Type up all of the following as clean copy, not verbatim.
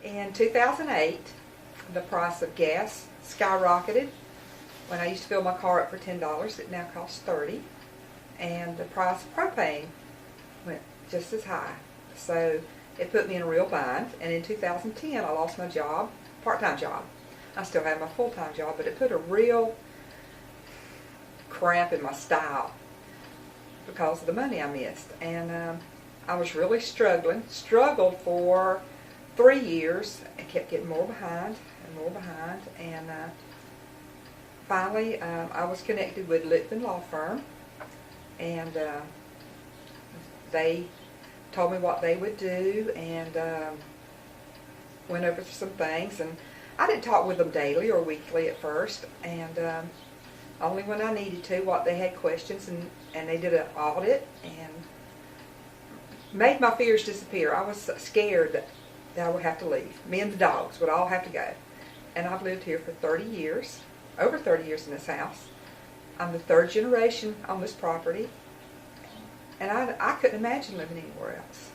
In 2008, the price of gas skyrocketed. When I used to fill my car up for $10, it now costs $30. And the price of propane went just as high. So it put me in a real bind. And in 2010, I lost my job, part-time job. I still have my full-time job, but it put a real cramp in my style because of the money I missed. And I was really struggled for 3 years and kept getting more behind and more behind. And finally, I was connected with Litman Law Firm, and they told me what they would do, and went over some things. And I didn't talk with them daily or weekly at first, and only when I needed to, what they had questions, and they did an audit and made my fears disappear. I was scared that I would have to leave. Me and the dogs would all have to go. And I've lived here for 30 years, over 30 years in this house. I'm the third generation on this property, and I couldn't imagine living anywhere else.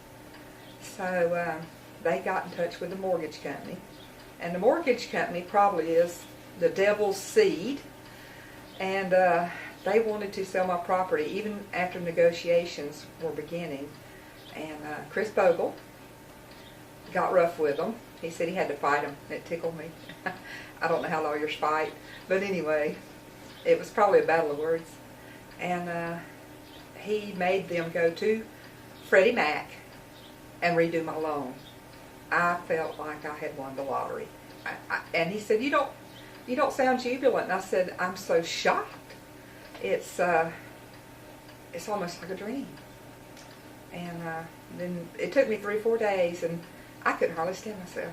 So they got in touch with the mortgage company, and the mortgage company probably is the devil's seed, and they wanted to sell my property even after negotiations were beginning. And Chris Bogle got rough with them. He said he had to fight them. It tickled me. I don't know how lawyers fight, but anyway, it was probably a battle of words. And he made them go to Freddie Mac and redo my loan. I felt like I had won the lottery. And he said, "You don't sound jubilant." And I said, "I'm so shocked. It's almost like a dream." And then it took me 3 or 4 days, and I couldn't hardly stand myself.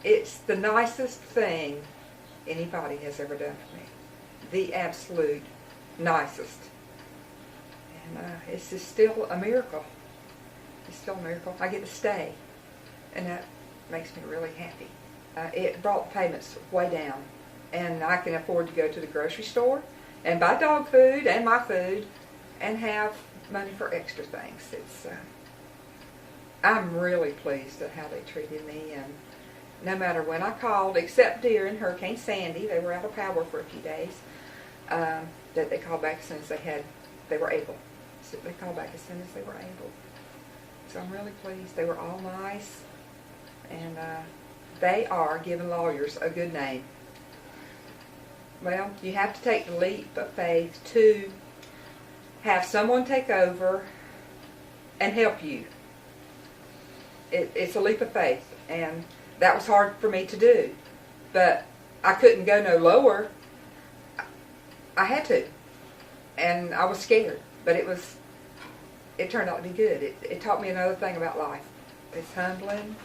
It's the nicest thing anybody has ever done for me. The absolute nicest. And it's just still a miracle. It's still a miracle. I get to stay, and that makes me really happy. It brought payments way down, and I can afford to go to the grocery store and buy dog food and my food and have money for extra things. I'm really pleased at how they treated me, and no matter when I called, except during Hurricane Sandy, they were out of power for a few days, that they called back as soon as they were able. So they called back as soon as they were able. So I'm really pleased. They were all nice, and they are giving lawyers a good name. Well, you have to take the leap of faith to have someone take over and help you. It's a leap of faith, and that was hard for me to do, but I couldn't go no lower. I had to, and I was scared, but it turned out to be good. It taught me another thing about life. It's humbling.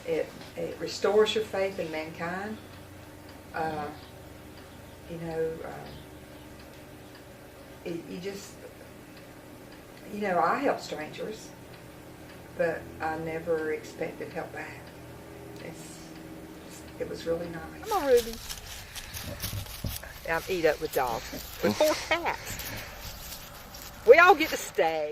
It restores your faith in mankind. I help strangers, but I never expected help back. It was really nice. Come on, Ruby. I'm eat up with dogs. With 4 cats. We all get to stay.